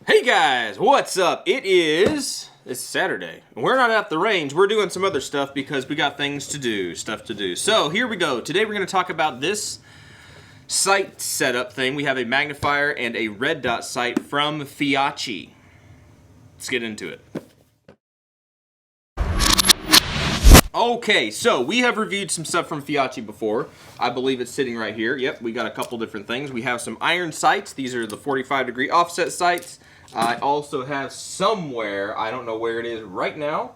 Hey guys, what's up? It's Saturday. We're not at the range. We're doing some other stuff because we got stuff to do. So here we go. Today we're going to talk about this sight setup thing. We have a magnifier and a red dot sight from Feyachi. Let's get into it. Okay, so we have reviewed some stuff from Feyachi before. I believe it's sitting right here. Yep, we got a couple different things. We have some iron sights. These are the 45-degree offset sights. I also have somewhere, I don't know where it is right now,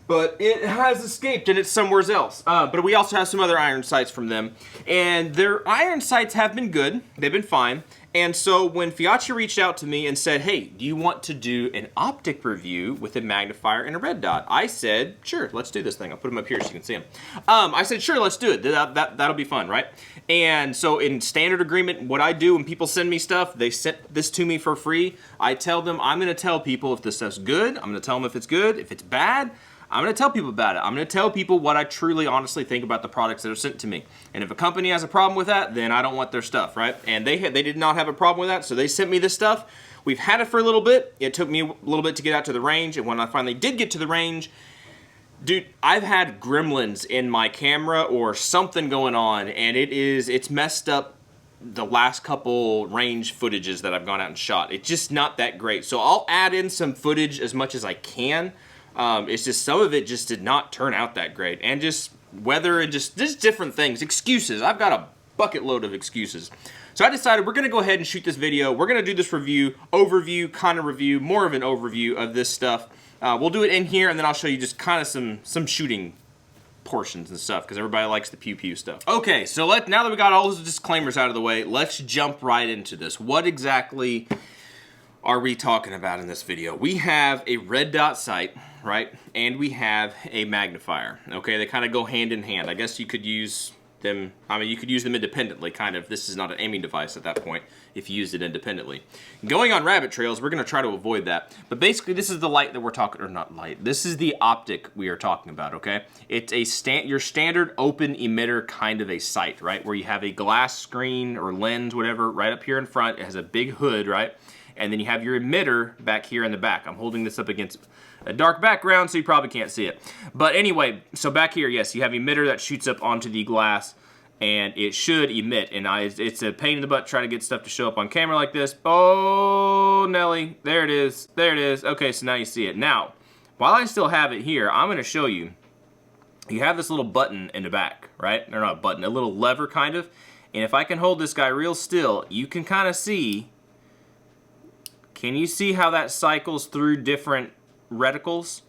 but it has escaped and it's somewhere else. But we also have some other iron sights from them. And their iron sights have been good. They've been fine. And so when Feyachi reached out to me and said, hey, do you want to do an optic review with a magnifier and a red dot? I said, sure, let's do this thing. I'll put them up here so you can see them. I said, sure, let's do it. That'll be fun, right? And so in standard agreement, what I do when people send me stuff, they sent this to me for free. I tell them, I'm going to tell people if this stuff's good. I'm going to tell them if it's good. If it's bad, I'm going to tell people about it. I'm going to tell people what I truly, honestly think about the products that are sent to me. And if a company has a problem with that, then I don't want their stuff, right? And they did not have a problem with that, so they sent me this stuff. We've had it for a little bit. It took me a little bit to get out to the range, and when I finally did get to the range, dude, I've had gremlins in my camera or something going on, and it's messed up the last couple range footages that I've gone out and shot. It's just not that great. So I'll add in some footage as much as I can. It's just some of it just did not turn out that great, and just weather and just different things, excuses. I've got a bucket load of excuses. So I decided we're gonna go ahead and shoot this video. We're gonna do this overview, kind of review, more of an overview of this stuff. We'll do it in here, and then I'll show you just kind of some shooting portions and stuff, because everybody likes the pew-pew stuff. Okay, so now that we got all those disclaimers out of the way, let's jump right into this. What exactly are we talking about in this video? We have a red dot sight, right? And we have a magnifier. Okay, they kind of go hand in hand. I guess you could use them, you could use them independently, kind of. This is not an aiming device at that point if you used it independently. Going on rabbit trails, we're gonna try to avoid that. But basically, this is the light that we're talking, or not light, this is the optic we are talking about, okay? It's your standard open emitter kind of a sight, right? Where you have a glass screen or lens, whatever, right up here in front. It has a big hood, right? And then you have your emitter back here in the back. I'm holding this up against a dark background, so you probably can't see it. But anyway, so back here, yes, you have emitter that shoots up onto the glass, and it should emit. And it's a pain in the butt trying to get stuff to show up on camera like this. Oh, Nelly, there it is, there it is. Okay, so now you see it. Now, while I still have it here, I'm gonna show you. You have this little button in the back, right? Or not a button, a little lever kind of. And if I can hold this guy real still, you can kind of see. Can you see how that cycles through different reticles?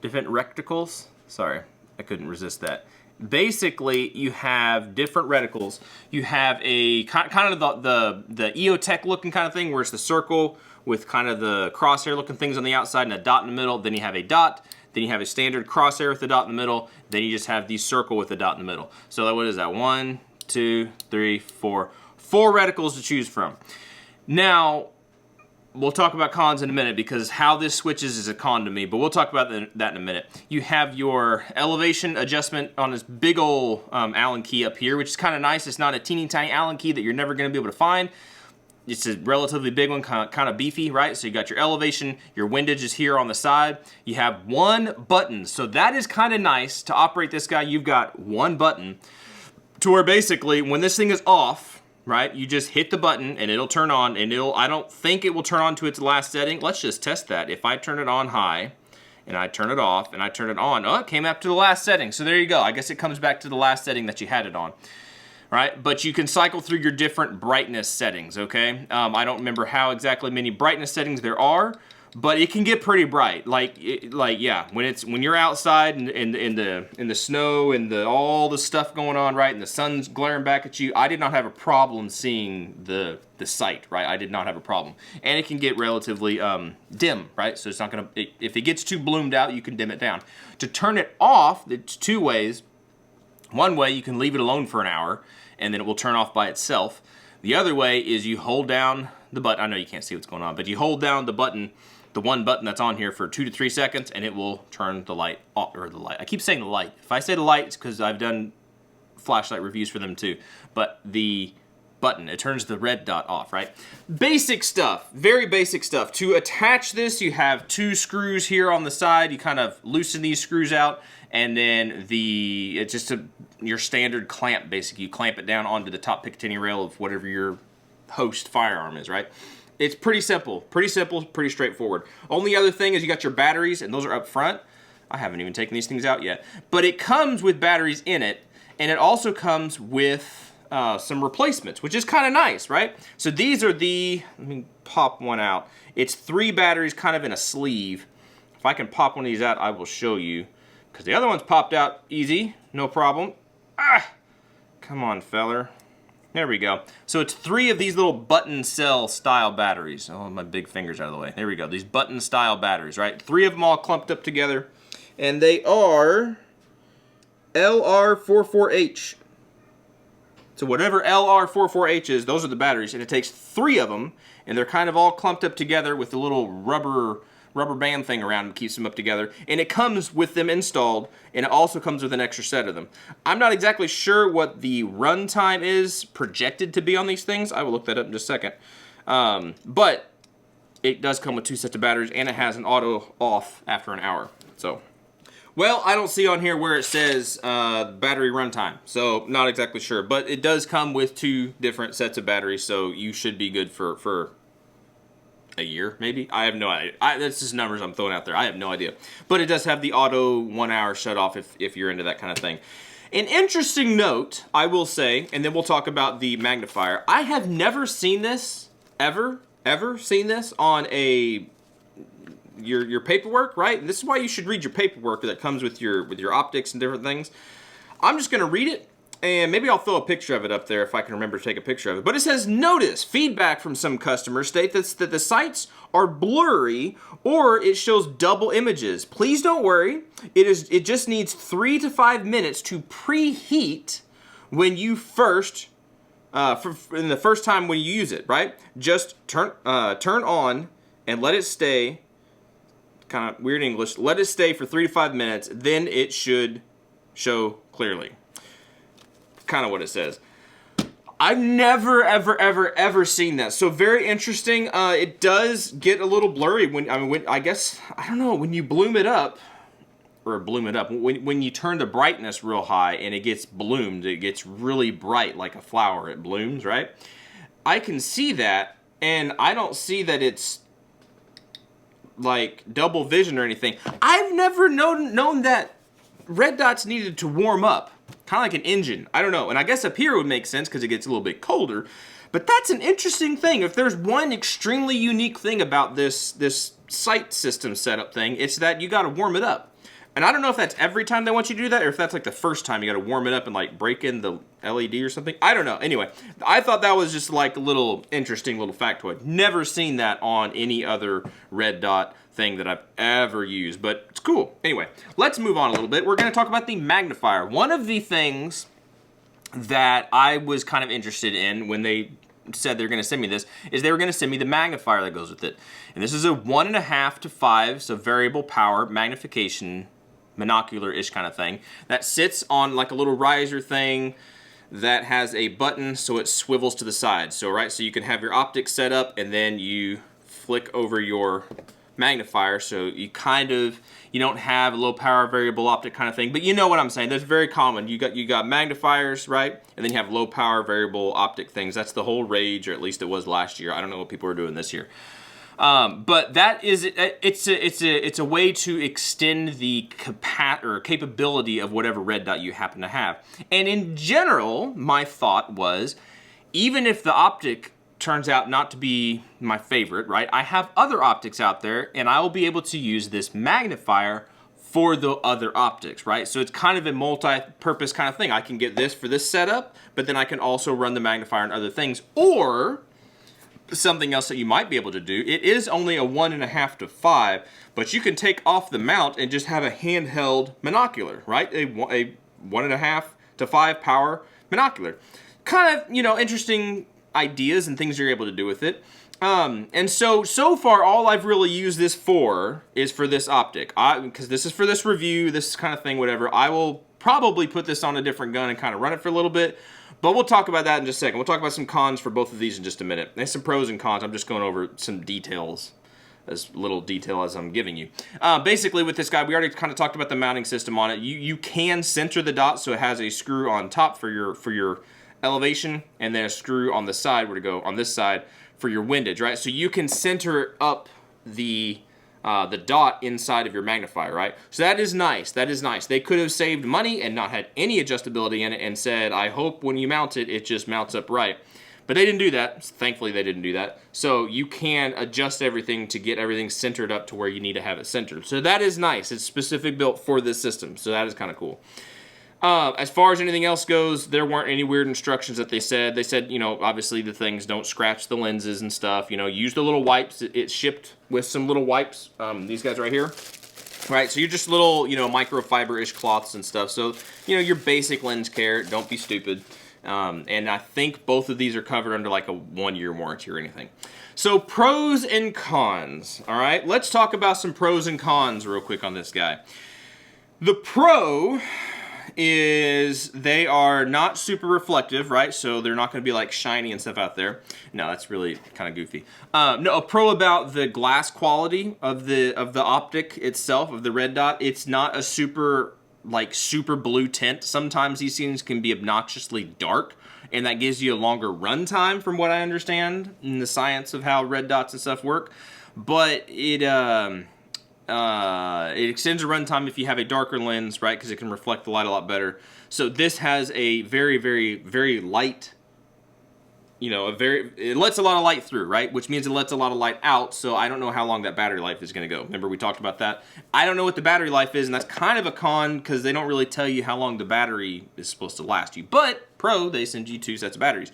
Different recticles? Sorry, I couldn't resist that. Basically, you have different reticles. You have a kind of the EOTech looking kind of thing, where it's the circle with kind of the crosshair looking things on the outside and a dot in the middle. Then you have a dot. Then you have a standard crosshair with a dot in the middle. Then you just have the circle with a dot in the middle. So what is that? 1, 2, 3, 4. 4 reticles to choose from. Now, we'll talk about cons in a minute, because how this switches is a con to me, but we'll talk about that in a minute. You have your elevation adjustment on this big old Allen key up here, which is kind of nice. It's not a teeny tiny Allen key that you're never going to be able to find. It's a relatively big one, kind of beefy, right? So you got your elevation, your windage is here on the side. You have one button, so that is kind of nice. To operate this guy, you've got one button, to where basically when this thing is off, right, you just hit the button and it'll turn on, and I don't think it will turn on to its last setting. Let's just test that. If I turn it on high and I turn it off and I turn it on, oh, it came up to the last setting. So there you go. I guess it comes back to the last setting that you had it on, right? But you can cycle through your different brightness settings, okay? I don't remember how exactly many brightness settings there are, but it can get pretty bright. Yeah, when you're outside in the snow and all the stuff going on, right, and the sun's glaring back at you, I did not have a problem seeing the sight, right? I did not have a problem, and it can get relatively dim, right? So it's not gonna. If it gets too bloomed out, you can dim it down. To turn it off, it's 2 ways. One way, you can leave it alone for an hour, and then it will turn off by itself. The other way is you hold down the button. I know you can't see what's going on, but you hold down the button. The one button that's on here for 2 to 3 seconds, and it will turn the light off, or the light. I keep saying the light. If I say the light, it's because I've done flashlight reviews for them too. But the button. It turns the red dot off, right? Basic stuff, very basic stuff. To attach this, you have 2 screws here on the side. You kind of loosen these screws out, and then it's just your standard clamp, basically. You clamp it down onto the top Picatinny rail of whatever your host firearm is, right? It's pretty simple, pretty straightforward. Only other thing is you got your batteries, and those are up front. I haven't even taken these things out yet. But it comes with batteries in it, and it also comes with some replacements, which is kind of nice, right? So these are let me pop one out. It's 3 batteries kind of in a sleeve. If I can pop one of these out, I will show you. Because the other one's popped out easy, no problem. Ah! Come on, feller. There we go. So it's 3 of these little button cell style batteries. Oh, my big finger's out of the way. There we go. These button style batteries, right? 3 of them all clumped up together. And they are LR44H. So whatever LR44H is, those are the batteries, and it takes 3 of them, and they're kind of all clumped up together with a little rubber band thing around them, keeps them up together, and it comes with them installed, and it also comes with an extra set of them. I'm not exactly sure what the run time is projected to be on these things. I will look that up in just a second. But it does come with 2 sets of batteries, and it has an auto off after an hour. So, well, I don't see on here where it says battery runtime, so not exactly sure. But it does come with 2 different sets of batteries, so you should be good for a year, maybe? I have no idea. That's just numbers I'm throwing out there. I have no idea. But it does have the auto 1-hour shut off if you're into that kind of thing. An interesting note, I will say, and then we'll talk about the magnifier. I have never seen this, ever seen this on your paperwork, right? And this is why you should read your paperwork that comes with your optics and different things. I'm just going to read it, and maybe I'll throw a picture of it up there if I can remember to take a picture of it. But it says, notice, feedback from some customers state that the sights are blurry or it shows double images. Please don't worry. It just needs 3 to 5 minutes to preheat when you first, in the first time when you use it, right? Just turn on and let it stay. Kind of weird English. Let it stay for 3 to 5 minutes, then it should show clearly. Kind of what it says. I've never, ever seen that. So very interesting. It does get a little blurry when I guess, I don't know, when you bloom it up, when you turn the brightness real high and it gets bloomed, it gets really bright like a flower. It blooms, right? I can see that, and I don't see that it's like double vision or anything. I've never known that red dots needed to warm up, kind of like an engine. I don't know, and I guess up here it would make sense because it gets a little bit colder. But that's an interesting thing. If there's one extremely unique thing about this sight system setup thing, it's that you got to warm it up. And I don't know if that's every time they want you to do that, or if that's like the first time you got to warm it up and like break in the LED or something. I don't know. Anyway, I thought that was just like a little interesting little factoid. Never seen that on any other red dot thing that I've ever used, but it's cool. Anyway, let's move on a little bit. We're going to talk about the magnifier. One of the things that I was kind of interested in when they said they're going to send me this is they were going to send me the magnifier that goes with it. And this is a 1.5 to 5, so variable power magnification, monocular-ish kind of thing, that sits on like a little riser thing that has a button so it swivels to the side. So so you can have your optics set up and then you flick over your magnifier, so you don't have a low power variable optic kind of thing, but you know what I'm saying. That's very common. You got magnifiers, right? And then you have low power variable optic things. That's the whole rage, or at least it was last year. I don't know what people are doing this year. But that is, it's a way to extend the capability of whatever red dot you happen to have. And in general, my thought was, even if the optic turns out not to be my favorite, right? I have other optics out there, and I will be able to use this magnifier for the other optics, right? So it's kind of a multi-purpose kind of thing. I can get this for this setup, but then I can also run the magnifier on other things. Or something else that you might be able to do, it is only a 1.5 to 5, but you can take off the mount and just have a handheld monocular, right? A 1.5 to 5 power monocular. Kind of, interesting ideas and things you're able to do with it. And so far, all I've really used this for is for this optic. Because this is for this review, this kind of thing, whatever. I will probably put this on a different gun and kind of run it for a little bit. But we'll talk about that in just a second. We'll talk about some cons for both of these in just a minute. There's some pros and cons. I'm just going over some details, as little detail as I'm giving you. Basically, with this guy, we already kind of talked about the mounting system on it. You can center the dot, so it has a screw on top for your elevation, and then a screw on the side, where to go on this side for your windage, right? So you can center up the dot inside of your magnifier, right? So that is nice. That is nice. They could have saved money and not had any adjustability in it and said, I hope when you mount it, it just mounts up right. But they didn't do that. Thankfully, they didn't do that. So you can adjust everything to get everything centered up to where you need to have it centered. So that is nice. It's specific built for this system. So that is kind of cool. As far as anything else goes, there weren't any weird instructions that they said. They said, you know, obviously the things don't scratch the lenses and stuff. You know, use the little wipes. It's shipped with some little wipes. These guys right here. Right, so you're just little, you know, microfiber-ish cloths and stuff. So, you know, your basic lens care. Don't be stupid. And I think both of these are covered under like a 1-year warranty or anything. So pros and cons. All right, let's talk about some pros and cons real quick on this guy. The pro is they are not super reflective, right? So they're not going to be like shiny and stuff out there. No, that's really kind of goofy. No, a pro about the glass quality of the optic itself, of the red dot. It's not a super blue tint. Sometimes these things can be obnoxiously dark, and that gives you a longer run time, from what I understand in the science of how red dots and stuff work. But it extends the runtime if you have a darker lens, right? Because it can reflect the light a lot better. So this has a very, very, very light, you know, it lets a lot of light through, right? Which means it lets a lot of light out. So I don't know how long that battery life is going to go. Remember we talked about that? I don't know what the battery life is, and that's kind of a con because they don't really tell you how long the battery is supposed to last you. But pro, they send you 2 sets of batteries.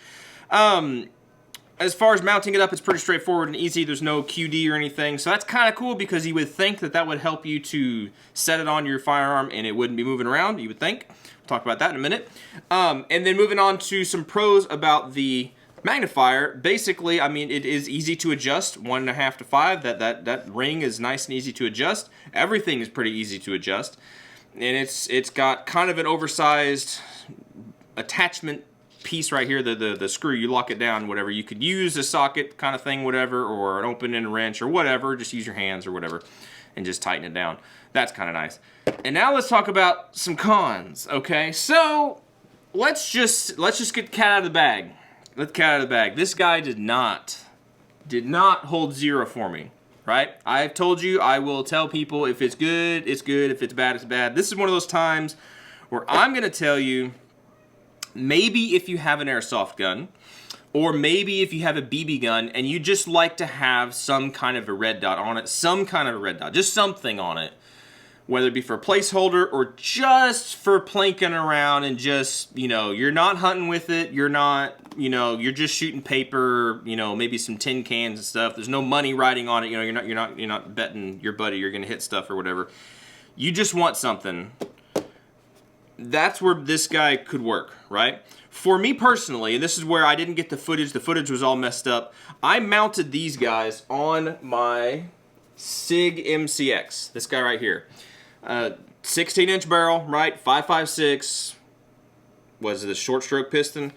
As far as mounting it up, it's pretty straightforward and easy. There's no QD or anything. So that's kind of cool because you would think that that would help you to set it on your firearm and it wouldn't be moving around, you would think. We'll talk about that in a minute. And then moving on to some pros about the magnifier. Basically, I mean, it is easy to adjust, 1.5 to 5. That ring is nice and easy to adjust. Everything is pretty easy to adjust. And it's got kind of an oversized attachment piece right here, the screw. You lock it down, whatever. You could use a socket kind of thing, whatever, or an open-end wrench or whatever. Just use your hands or whatever and just tighten it down. That's kind of nice. And now let's talk about some cons, okay? So let's just get the cat out of the bag. Let the cat out of the bag. This guy did not hold 0 for me, right? I've told you I will tell people if it's good, it's good. If it's bad, it's bad. This is one of those times where I'm going to tell you, maybe if you have an airsoft gun, or maybe if you have a BB gun and you just like to have some kind of a red dot on it, just something on it, whether it be for a placeholder or just for plinking around and just, you know, you're not hunting with it, you're not, you know, you're just shooting paper, you know, maybe some tin cans and stuff. There's no money riding on it, you know, you're not betting your buddy you're going to hit stuff or whatever. You just want something. That's where this guy could work, right? For me personally, and this is where I didn't get the footage was all messed up, I mounted these guys on my SIG MCX, this guy right here. 16-inch barrel, right? 5.56, was it a short stroke piston?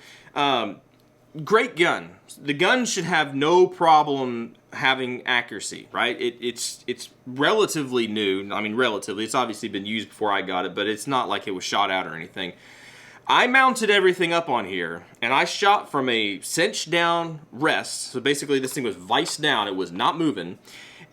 Great gun. The gun should have no problem having accuracy, right? It's relatively new. I mean, relatively. It's obviously been used before I got it, but it's not like it was shot out or anything. I mounted everything up on here, and I shot from a cinch down rest. So basically, this thing was viced down. It was not moving.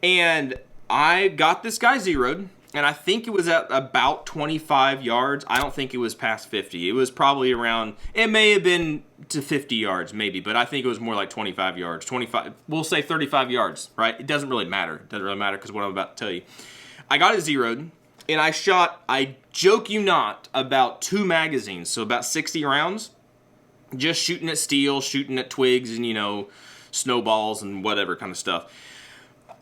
And I got this guy zeroed, and I think it was at about 25 yards. I don't think it was past 50. It was probably around, it may have been to 50 yards maybe, but I think it was more like 25 yards. 25, we'll say 35 yards, right? It doesn't really matter. It doesn't really matter because what I'm about to tell you. I got it zeroed, and I shot, I joke you not, about 2 magazines, so about 60 rounds, just shooting at steel, shooting at twigs and, you know, snowballs and whatever kind of stuff.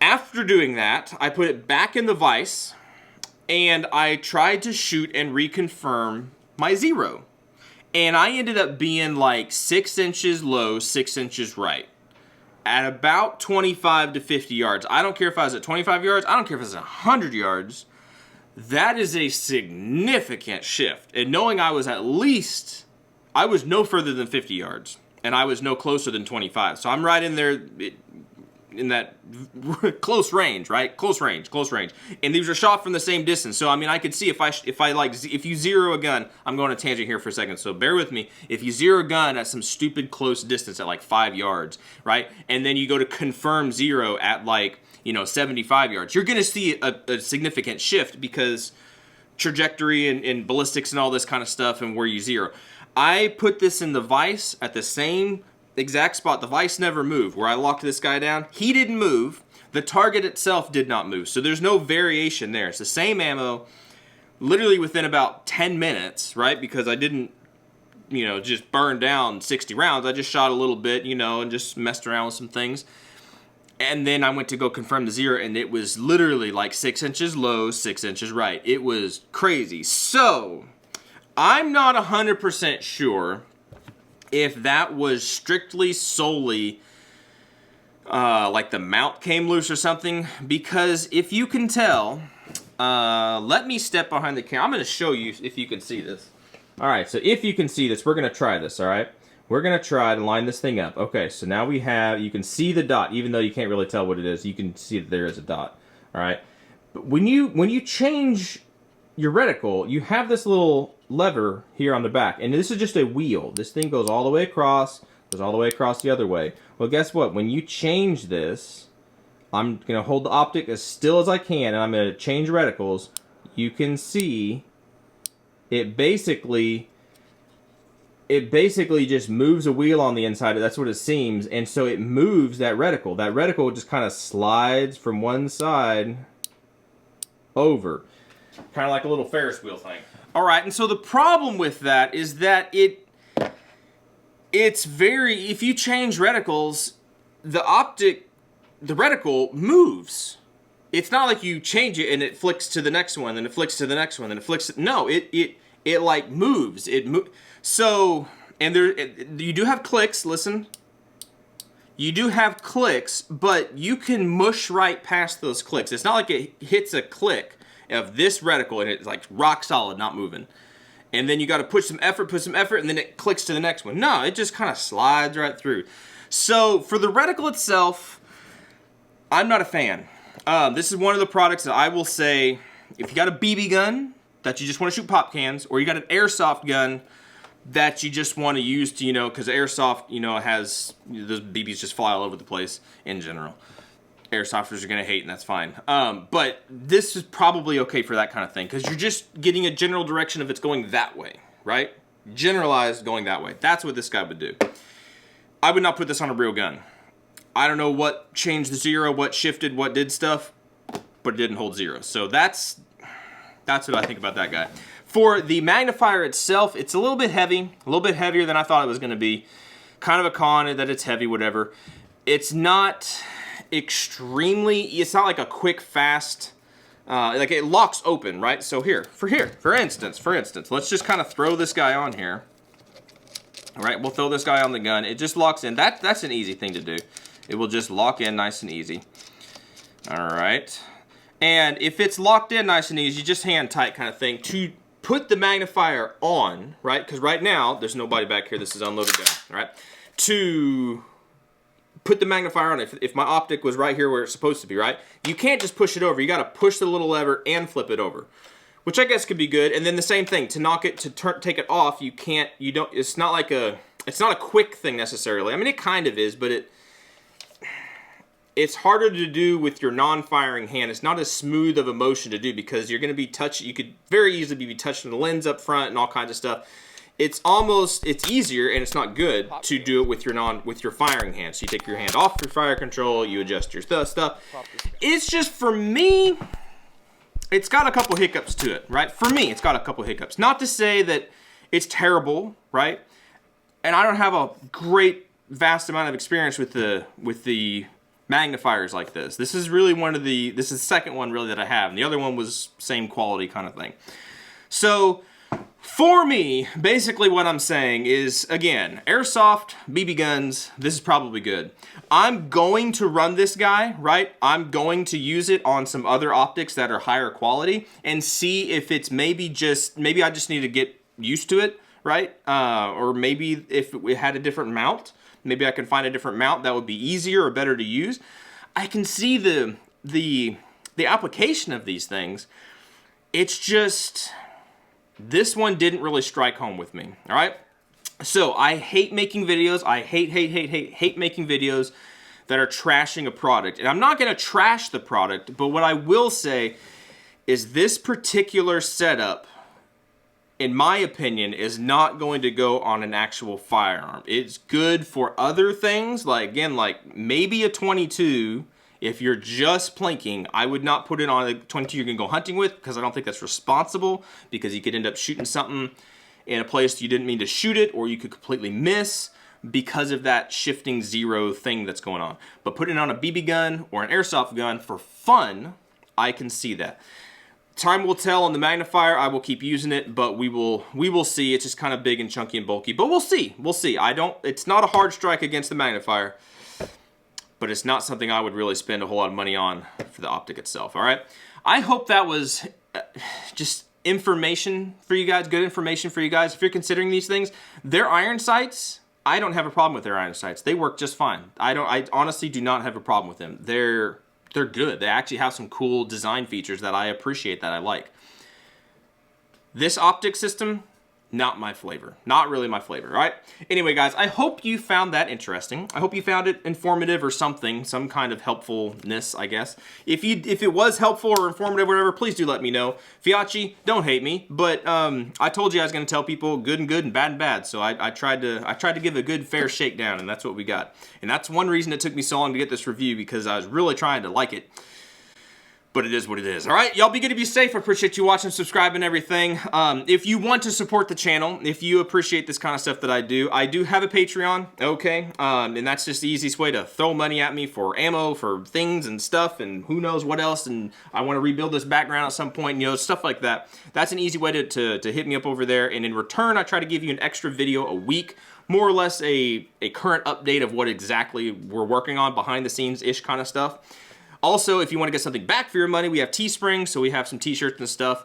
After doing that, I put it back in the vise, and I tried to shoot and reconfirm my zero. And I ended up being like 6 inches low, 6 inches right. At about 25 to 50 yards. I don't care if I was at 25 yards. I don't care if I was at 100 yards. That is a significant shift. And knowing I was at least I was no further than 50 yards, and I was no closer than 25. So I'm right in there in that close range, right? Close range. And these are shot from the same distance. So I mean, I could see if you zero a gun, I'm going on a tangent here for a second, so bear with me. If you zero a gun at some stupid close distance at like 5 yards, right? And then you go to confirm zero at like, 75 yards, you're going to see a significant shift because trajectory and ballistics and all this kind of stuff and where you zero. I put this in the vise at the same exact spot. The vise never moved. Where I locked this guy down, he didn't move. The target itself did not move. So there's no variation there. It's the same ammo, literally within about 10 minutes, right? Because I didn't, just burn down 60 rounds. I just shot a little bit, and just messed around with some things. And then I went to go confirm the zero, and it was literally like 6 inches low, 6 inches right. It was crazy. So I'm not 100% sure if that was strictly solely like the mount came loose or something, because if you can tell, let me step behind the camera. I'm going to show you if you can see this. All right, so if you can see this, we're going to try this, all right? We're going to try to line this thing up. Okay, so now we have, you can see the dot, even though you can't really tell what it is, you can see that there is a dot, all right? But when you change your reticle, you have this little lever here on the back, and this is just a wheel. This thing goes all the way across, goes all the way across the other way. Well, guess what? When you change this, I'm going to hold the optic as still as I can, and I'm going to change reticles. You can see it basically just moves a wheel on the inside. That's what it seems, and so it moves that reticle. That reticle just kind of slides from one side over. Kind of like a little Ferris wheel thing. All right, and so the problem with that is that it's very, if you change reticles, the reticle moves. It's not like you change it and it flicks to the next one, then it flicks to the next one, then it flicks. No, it like moves. So, and you do have clicks. Listen, you do have clicks, but you can mush right past those clicks. It's not like it hits a click of this reticle and it's like rock solid, not moving. And then you got to put some effort, and then it clicks to the next one. No, it just kind of slides right through. So for the reticle itself, I'm not a fan. This is one of the products that I will say, if you got a BB gun that you just want to shoot pop cans, or you got an airsoft gun that you just want to use to, because airsoft, has, those BBs just fly all over the place in general. Airsofters are going to hate, and that's fine. But this is probably okay for that kind of thing, because you're just getting a general direction of it's going that way, right? Generalized going that way. That's what this guy would do. I would not put this on a real gun. I don't know what changed the zero, what shifted, what did stuff, but it didn't hold zero. So that's what I think about that guy. For the magnifier itself, it's a little bit heavy, a little bit heavier than I thought it was going to be. Kind of a con that it's heavy, whatever. It's not extremely, it's not like a quick, fast, like it locks open, right? So for instance, let's just kind of throw this guy on here. All right, we'll throw this guy on the gun. It just locks in. That's an easy thing to do. It will just lock in nice and easy. All right. And if it's locked in nice and easy, just hand tight kind of thing to put the magnifier on, right? Because right now, there's nobody back here. This is unloaded gun, all right? To put the magnifier on, if my optic was right here where it's supposed to be, right? You can't just push it over. You got to push the little lever and flip it over, which I guess could be good. And then the same thing, to knock it, take it off, it's not a quick thing necessarily. I mean, it kind of is, but it's harder to do with your non-firing hand. It's not as smooth of a motion to do because you're going to be touching, you could very easily be touching the lens up front and all kinds of stuff. It's easier, and it's not good to do it with your firing hand. So you take your hand off your fire control, you adjust your stuff. It's just, for me, it's got a couple hiccups to it, right? For me, it's got a couple hiccups. Not to say that it's terrible, right? And I don't have a vast amount of experience with the magnifiers like this. This is really this is the second one really that I have. And the other one was same quality kind of thing. So for me, basically what I'm saying is, again, airsoft, BB guns, this is probably good. I'm going to run this guy, right? I'm going to use it on some other optics that are higher quality and see if it's maybe I just need to get used to it, right? Or maybe if it had a different mount, maybe I can find a different mount that would be easier or better to use. I can see the application of these things. It's just, this one didn't really strike home with me, all right? So I hate making videos. I hate making videos that are trashing a product. And I'm not gonna trash the product, but what I will say is this particular setup, in my opinion, is not going to go on an actual firearm. It's good for other things, like, again, like maybe a 22. If you're just plinking, I would not put it on a 22 you're gonna go hunting with, because I don't think that's responsible, because you could end up shooting something in a place you didn't mean to shoot it, or you could completely miss because of that shifting zero thing that's going on. But putting it on a BB gun or an airsoft gun for fun, I can see that. Time will tell on the Magnifier. I will keep using it, but we will see. It's just kind of big and chunky and bulky, but we'll see. We'll see. It's not a hard strike against the Magnifier, but it's not something I would really spend a whole lot of money on for the optic itself, all right? I hope that was just information for you guys, good information for you guys. If you're considering these things, their iron sights, I don't have a problem with their iron sights. They work just fine. I honestly do not have a problem with them. They're good. They actually have some cool design features that I appreciate, that I like. This optic system, not my flavor. Not really my flavor, all right? Anyway, guys, I hope you found that interesting. I hope you found it informative or something, some kind of helpfulness, I guess. If it was helpful or informative or whatever, please do let me know. Feyachi, don't hate me, but I told you I was going to tell people good and good and bad and bad, so I tried to give a good, fair shakedown, and that's what we got. And that's one reason it took me so long to get this review, because I was really trying to like it. But it is what it is. All right, y'all be good to be safe. I appreciate you watching, subscribing, and everything. If you want to support the channel, if you appreciate this kind of stuff that I do have a Patreon, okay? And that's just the easiest way to throw money at me for ammo, for things and stuff, and who knows what else, and I want to rebuild this background at some point, you know, stuff like that. That's an easy way to hit me up over there, and in return, I try to give you an extra video a week, more or less a current update of what exactly we're working on, behind the scenes-ish kind of stuff. Also, if you want to get something back for your money, we have Teespring, so we have some t-shirts and stuff,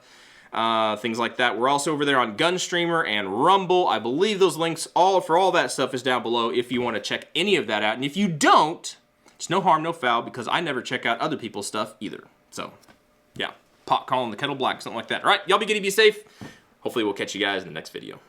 things like that. We're also over there on Gunstreamer and Rumble. I believe those links for all that stuff is down below if you want to check any of that out. And if you don't, it's no harm, no foul, because I never check out other people's stuff either. So, yeah, pot calling the kettle black, something like that. All right, y'all be good, be safe. Hopefully we'll catch you guys in the next video.